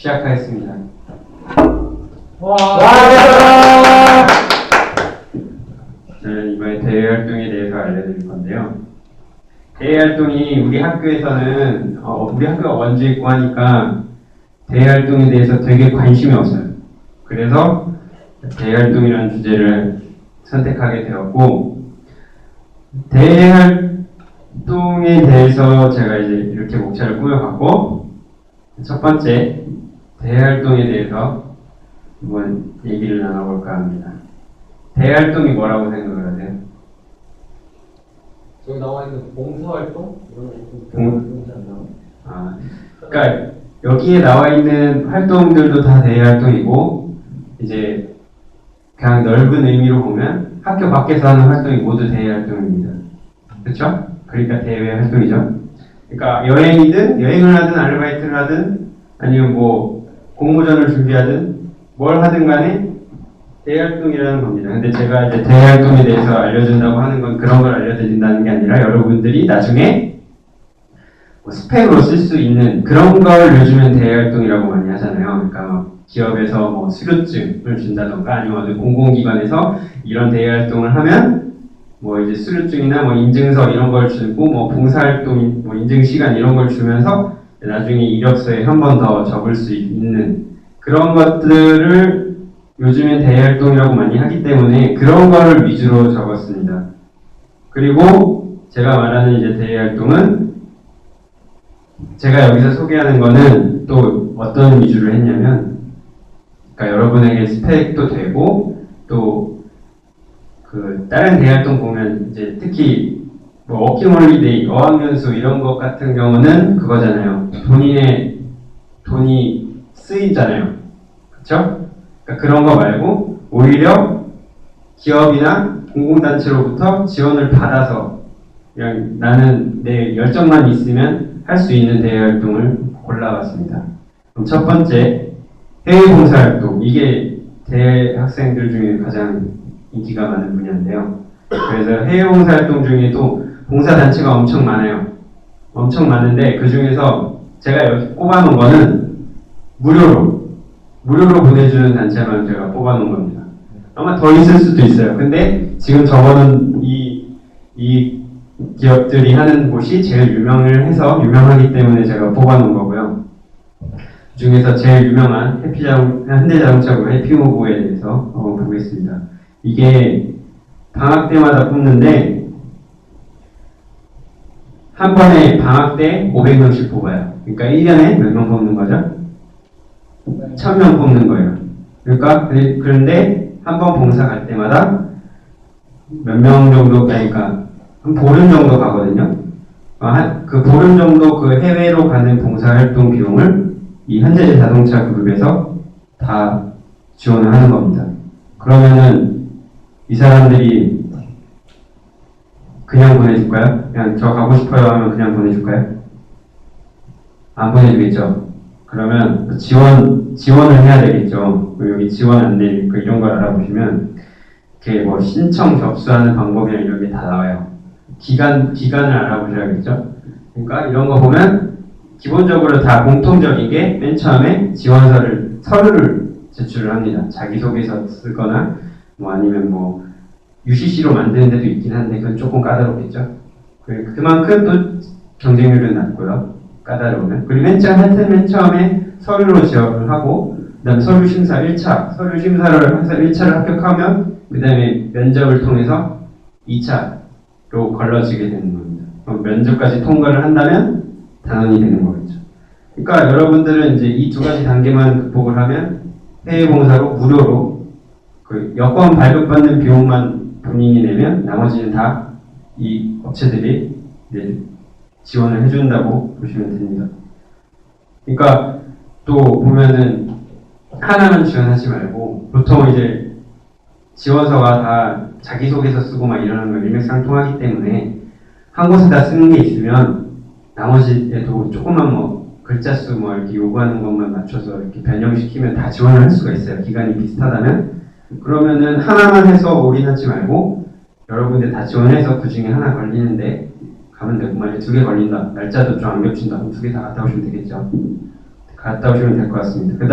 시작하겠습니다. 와. 저는 이번에 대외 활동에 대해서 알려드릴 건데요. 대외 활동이 우리 학교에서는 우리 학교가 원주 있고 하니까 대외 활동에 대해서 되게 관심이 없어요. 그래서 대외 활동이라는 주제를 선택하게 되었고, 대외 활동에 대해서 제가 이제 이렇게 목차를 꾸며봤고, 첫 번째 대외 활동에 대해서 한번 얘기를 나눠볼까 합니다. 대외 활동이 뭐라고 생각을 하세요? 저기 나와 있는 봉사활동 이런 거 있지 않나? 그러니까 여기에 나와 있는 활동들도 다 대외 활동이고, 이제 그냥 넓은 의미로 보면 학교 밖에서 하는 활동이 모두 대외 활동입니다. 그렇죠? 그러니까 대외 활동이죠. 그러니까 여행을 하든 아르바이트를 하든 아니면 뭐 공모전을 준비하든 뭘 하든 간에 대외 활동이라는 겁니다. 근데 제가 이제 대외 활동에 대해서 알려준다고 하는 건 그런 걸 알려드린다는 게 아니라 여러분들이 나중에 뭐 스펙으로 쓸 수 있는 그런 걸 요즘엔 대외 활동이라고 많이 하잖아요. 그러니까 막 기업에서 뭐 수료증을 준다던가 아니면 어느 공공기관에서 이런 대외 활동을 하면 뭐 이제 수료증이나 뭐 인증서 이런 걸 주고 뭐 봉사활동 뭐 인증 시간 이런 걸 주면서 나중에 이력서에 한 번 더 적을 수 있는 그런 것들을 요즘엔 대외 활동이라고 많이 하기 때문에 그런 거를 위주로 적었습니다. 그리고 제가 말하는 이제 대외 활동은 제가 여기서 소개하는 거는 또 어떤 위주로 했냐면, 그러니까 여러분에게 스펙도 되고 또 그 다른 대외 활동 보면 이제 특히 뭐 워킹홀리데이, 어학연수 이런 것 같은 경우는 그거잖아요. 본인의 돈이 쓰이잖아요. 그렇죠? 그러니까 그런 거 말고 오히려 기업이나 공공단체로부터 지원을 받아서 그냥 나는 내 열정만 있으면 할 수 있는 대외 활동을 골라봤습니다. 그럼 첫 번째, 해외 봉사활동. 이게 대학생들 중에 가장 인기가 많은 분야인데요. 그래서 해외 봉사활동 중에도 봉사단체가 엄청 많아요. 엄청 많은데 그 중에서 제가 여기 꼽아놓은 거는 무료로 보내주는 단체만 제가 뽑아놓은 겁니다. 아마 더 있을 수도 있어요. 근데 지금 적어놓은 이 기업들이 하는 곳이 제일 유명하기 때문에 제가 뽑아놓은 거고요. 그 중에서 제일 유명한 현대자동차 해피모브에 대해서 보겠습니다. 이게 방학 때마다 뽑는데 한 번에 방학 때 500명씩 뽑아요. 그러니까 1년에 몇 명 뽑는 거죠? 1000명 뽑는 거예요. 그러니까 그런데 한 번 봉사 갈 때마다 몇 명 정도, 그러니까 한 보름 정도 가거든요. 그 보름 정도 그 해외로 가는 봉사활동 비용을 이 현대자동차 그룹에서 다 지원을 하는 겁니다. 그러면은 이 사람들이 그냥 보내줄까요? 그냥 저 가고 싶어요 하면 그냥 보내줄까요? 안 보내주겠죠. 그러면 지원을 해야 되겠죠. 여기 지원 안내 이런 걸 알아보시면 이렇게 뭐 신청 접수하는 방법이나 이런 게 다 나와요. 기간을 알아보셔야겠죠. 그러니까 이런 거 보면 기본적으로 다 공통적인 게 맨 처음에 서류를 제출을 합니다. 자기소개서 쓰거나 뭐 아니면 뭐 UCC로 만드는 데도 있긴 한데 그건 조금 까다롭겠죠. 그만큼 또 경쟁률은 낮고요. 까다로우면. 그리고 맨 처음에 서류로 지원을 하고 그 다음에 서류 심사 1차 서류 심사를 해서 1차를 합격하면 그 다음에 면접을 통해서 2차로 걸러지게 되는 겁니다. 그럼 면접까지 통과를 한다면 단원이 되는 거겠죠. 그러니까 여러분들은 이제 이 두 가지 단계만 극복을 하면 해외 봉사로 무료로 그 여권 발급받는 비용만 본인이 내면 나머지는 다 이 업체들이 지원을 해준다고 보시면 됩니다. 그러니까 또 보면은 하나만 지원하지 말고 보통 이제 지원서가 다 자기소개서 쓰고 막 이러는 거 일맥상통하기 때문에 한 곳에 다 쓰는 게 있으면 나머지에도 조금만 뭐 글자 수 뭐 이렇게 요구하는 것만 맞춰서 이렇게 변형시키면 다 지원을 할 수가 있어요. 기간이 비슷하다면. 그러면은 하나만 해서 올인하지 말고 여러분들 다 지원해서 그 중에 하나 걸리는데 가면 되고 만약에 2개 걸린다. 날짜도 좀 안 겹친다. 그럼 2개 다 갔다 오시면 되겠죠. 갔다 오시면 될 것 같습니다. 그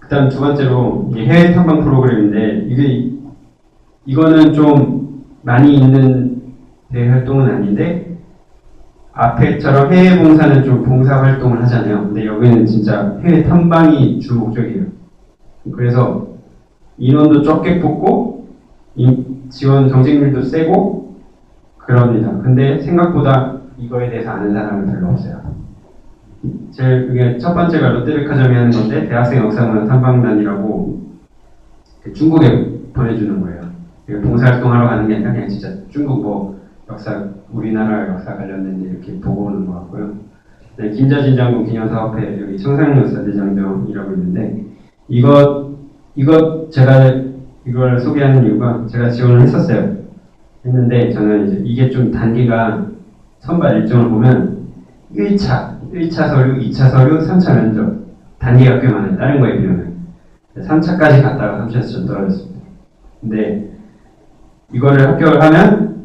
다음 두 번째로 이게 해외 탐방 프로그램인데 이거는 좀 많이 있는 대외 활동은 아닌데 앞에처럼 해외 봉사는 좀 봉사 활동을 하잖아요. 근데 여기는 진짜 해외 탐방이 주 목적이에요. 그래서 인원도 적게 뽑고 지원 경쟁률도 세고 그럽니다. 근데 생각보다 이거에 대해서 아는 사람은 별로 없어요. 이게 첫 번째가 롯데백화점이 하는 건데 대학생 역사문화 탐방단이라고 중국에 보내주는 거예요. 봉사활동하러 가는 게 아니라 그냥 진짜 중국 뭐 역사, 우리나라 역사 관련된 데 이렇게 보고 오는 것 같고요. 네, 김자진 장군 기념사업회 여기 청산역사대장정이라고 있는데 제가 이걸 소개하는 이유가 제가 지원을 했는데 저는 이제 이게 좀 단계가 선발 일정을 보면 1차 서류, 2차 서류, 3차 면접 단계가 꽤 많아요. 다른 거에 비하면 3차까지 갔다가 3차에서 좀 떨어졌습니다. 근데 이거를 합격을 하면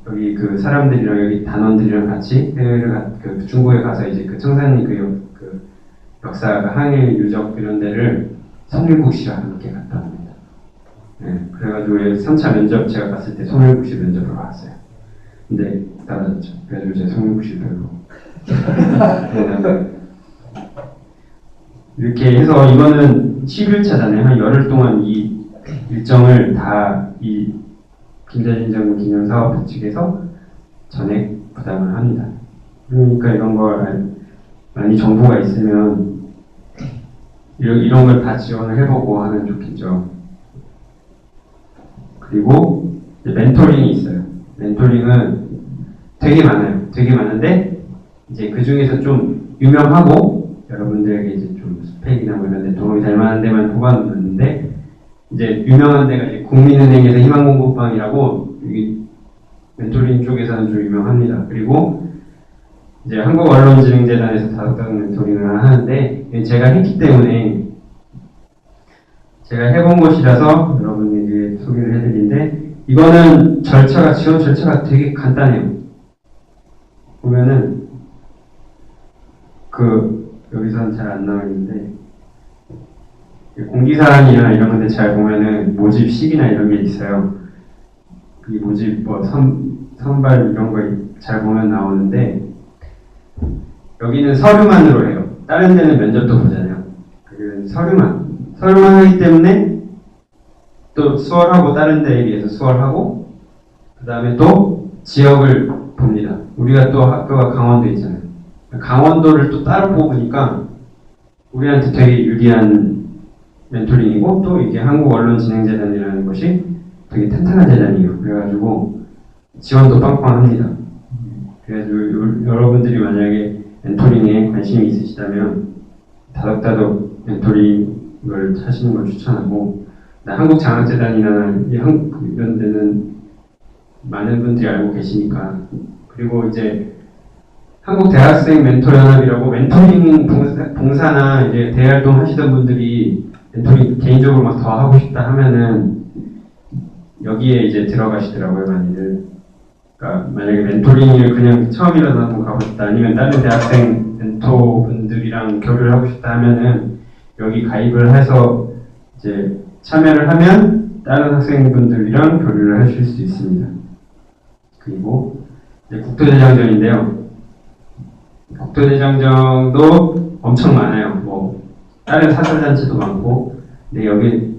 여기 그 사람들이랑 여기 단원들이랑 같이 해외를 중국에 가서 이제 그 청산리 그 역사 항일 유적 이런 데를 송일국 씨와 함께 갔다 옵니다. 네, 그래가지고 3차 면접 제가 갔을 때 송일국 씨 면접을 봤어요. 근데 떨어졌죠. 그래가지고 제가 송일국 씨 별로. 이렇게 해서 이거는 11차잖아요. 한 열흘 동안 이 일정을 다 이 김자진 장군 기념사업회 측에서 전액 부담을 합니다. 그러니까 이런 걸 많이 정보가 있으면 이런 걸 다 지원을 해보고 하면 좋겠죠. 그리고 멘토링이 있어요. 멘토링은 되게 많아요. 되게 많은데 이제 그 중에서 좀 유명하고 여러분들에게 이제 좀 스펙이나 뭐 이런 데 도움이 될 만한 데만 뽑아놓는데 이제 유명한 데가 이제 국민은행에서 희망공부방이라고 여기 멘토링 쪽에서는 좀 유명합니다. 그리고 이제 한국언론진흥재단에서 다덕다덕 멘토링을 하는데 제가 했기 때문에 제가 해본 곳이라서 여러분에게 소개를 해드리는데 이거는 지원 절차가 되게 간단해요. 보면은 여기서는 잘 안 나와 있는데 공지사항이나 이런 건데 잘 보면은 모집 시기나 이런 게 있어요. 이 모집 선발 이런 거 잘 보면 나오는데 여기는 서류만으로 해요. 다른 데는 면접도 보잖아요. 서류만 하기 때문에 또 수월하고 다른 데에 비해서 수월하고 그 다음에 또 지역을 봅니다. 우리가 또 학교가 강원도에 있잖아요. 강원도를 또 따로 뽑으니까 우리한테 되게 유리한 멘토링이고 또 이게 한국언론진흥재단이라는 것이 되게 탄탄한 재단이에요. 그래가지고 지원도 빵빵합니다. 그래가지고 여러분들이 만약에 멘토링에 관심이 있으시다면 다덕다덕 멘토링을 하시는 걸 추천하고 한국장학재단이나 이런 데는 많은 분들이 알고 계시니까 그리고 이제 한국대학생 멘토연합이라고 멘토링 봉사나 이제 대활동 하시던 분들이 멘토링 개인적으로 막 더 하고 싶다 하면은 여기에 이제 들어가시더라고요, 많이들. 그러니까 만약에 멘토링을 그냥 처음이라도 한번 가고 싶다 아니면 다른 대학생 멘토분들이랑 교류를 하고 싶다 하면은 여기 가입을 해서 이제 참여를 하면 다른 학생분들이랑 교류를 하실 수 있습니다. 그리고 이제 국토대장정인데요. 국토대장정도 엄청 많아요. 뭐 다른 사설단체도 많고, 근데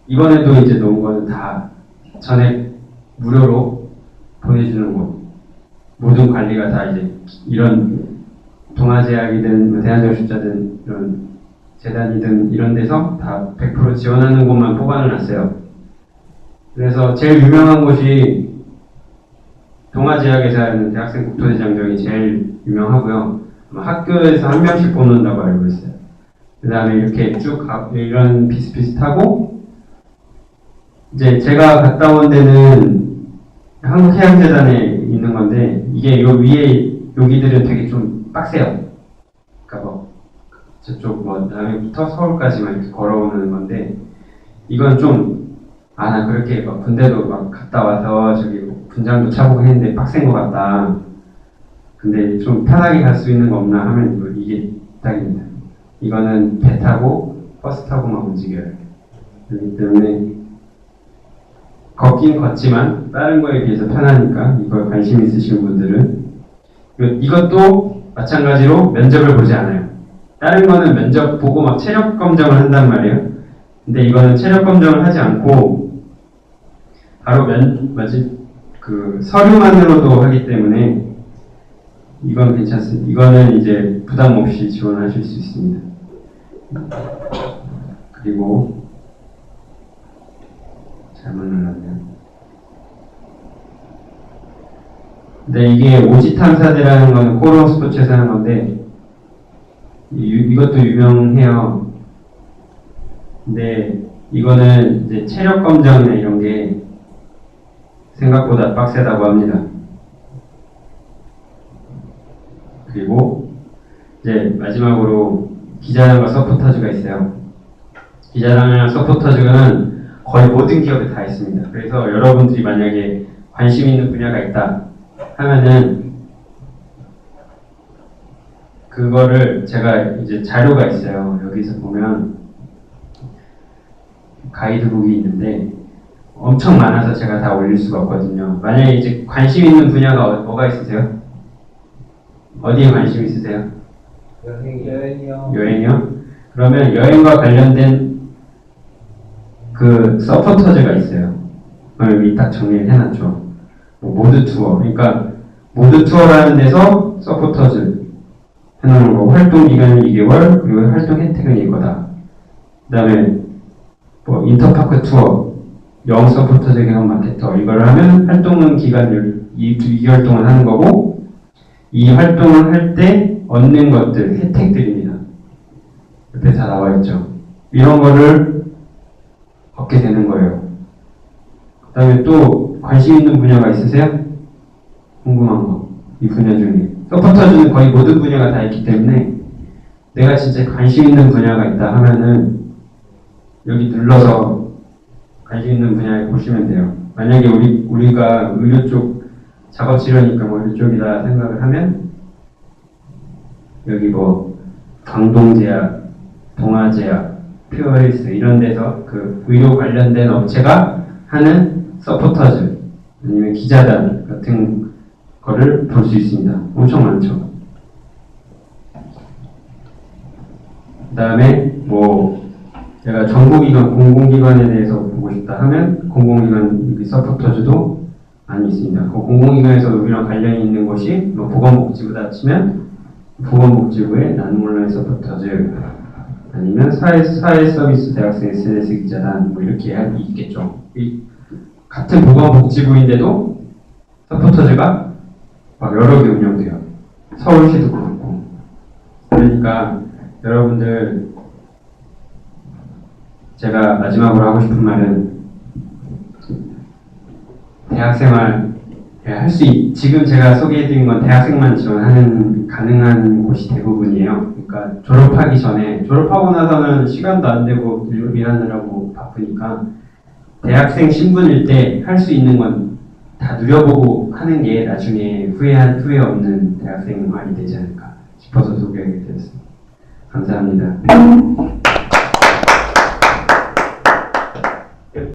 이번에도 이제 놓은 거는 다 전액 무료로 보내주는 곳. 모든 관리가 다 이제 이런 동아제약이든 대한정신자든 이런 재단이든 이런 데서 다 100% 지원하는 곳만 뽑아놨어요. 그래서 제일 유명한 곳이 동아제약에서 하는 대학생 국토대장정이 제일 유명하고요. 학교에서 한 명씩 뽑는다고 알고 있어요. 그 다음에 이렇게 쭉 이런 비슷비슷하고 이제 제가 갔다 온 데는 한국해양재단에 있는 건데 이게 요 위에 여기들은 되게 좀 빡세요. 그러니까 뭐 저쪽 뭐 남해부터 서울까지만 이렇게 걸어오는 건데 이건 좀 나 그렇게 막 군대도 막 갔다 와서 저기 분장도 차고 했는데 빡센 것 같다. 근데 좀 편하게 갈 수 있는 거 없나 하면 이게 딱입니다. 이거는 배 타고 버스 타고만 움직여요. 그렇기 때문에 걷긴 걷지만 다른 거에 비해서 편하니까 이거 관심 있으신 분들은 이것도 마찬가지로 면접을 보지 않아요. 다른 거는 면접 보고 막 체력 검정을 한단 말이에요. 근데 이거는 체력 검정을 하지 않고 바로 서류만으로도 하기 때문에 이건 괜찮습니다. 이거는 이제 부담 없이 지원하실 수 있습니다. 그리고 잘못 눌렀네요. 근데 이게 오지 탐사대라는 거는 코로 스포츠에서 하는 건데 이것도 유명해요. 근데 이거는 이제 체력 검정이나 이런 게 생각보다 빡세다고 합니다. 그리고 이제 마지막으로 기자단과 서포터즈가 있어요. 기자단이랑 서포터즈는 거의 모든 기업에 다 있습니다. 그래서 여러분들이 만약에 관심 있는 분야가 있다 하면은 그거를 제가 이제 자료가 있어요. 여기서 보면 가이드북이 있는데 엄청 많아서 제가 다 올릴 수가 없거든요. 만약에 이제 관심 있는 분야가 뭐가 있으세요? 어디에 관심 있으세요? 여행이요. 여행이요? 그러면 여행과 관련된 그 서포터즈가 있어요. 여기 딱 정리를 해놨죠. 모드 투어. 그러니까 모드 투어라는 데서 서포터즈 해놓은 거고 활동 기간은 2개월 그리고 활동 혜택은 이거다. 그 다음에 뭐 인터파크 투어, 영어 서포터즈 경험 마케터 이걸 하면 활동은 기간 2개월 동안 하는 거고 이 활동을 할 때 얻는 것들, 혜택들입니다. 옆에 다 나와 있죠. 이런 거를 얻게 되는 거예요. 그 다음에 또 관심 있는 분야가 있으세요? 궁금한 거. 이 분야 중에. 서포터즈는 거의 모든 분야가 다 있기 때문에 내가 진짜 관심 있는 분야가 있다 하면은 여기 눌러서 관심 있는 분야에 보시면 돼요. 만약에 우리가 의료 쪽 작업치료니까 뭐 의료 쪽이다 생각을 하면 여기 뭐 강동제약, 동아제약, 퓨어리스 이런 데서 그 의료 관련된 업체가 하는 서포터즈 아니면 기자단 같은 거를 볼 수 있습니다. 엄청 많죠. 그 다음에 뭐 제가 정보기관, 공공기관에 대해서 보고 싶다 하면 공공기관 여기 서포터즈도 많이 있습니다. 그 공공기관에서 우리랑 관련이 있는 것이 뭐 보건복지부다 치면 보건복지부의 나는 온라인 서포터즈 아니면 사회서비스 대학생 SNS 기자단 뭐 이렇게 있겠죠. 같은 보건복지부인데도 서포터즈가 막 여러 개 운영돼요. 서울시도 그렇고. 그러니까 여러분들 제가 마지막으로 하고 싶은 말은 대학생활 지금 제가 소개해드린 건 대학생만 지원하는 가능한 곳이 대부분이에요. 그러니까 졸업하기 전에 졸업하고 나서는 시간도 안 되고 일하느라고 바쁘니까 대학생 신분일 때 할 수 있는 건 다 누려보고 하는 게 나중에 후회 없는 대학생활이 되지 않을까 싶어서 소개하게 되었습니다. 감사합니다.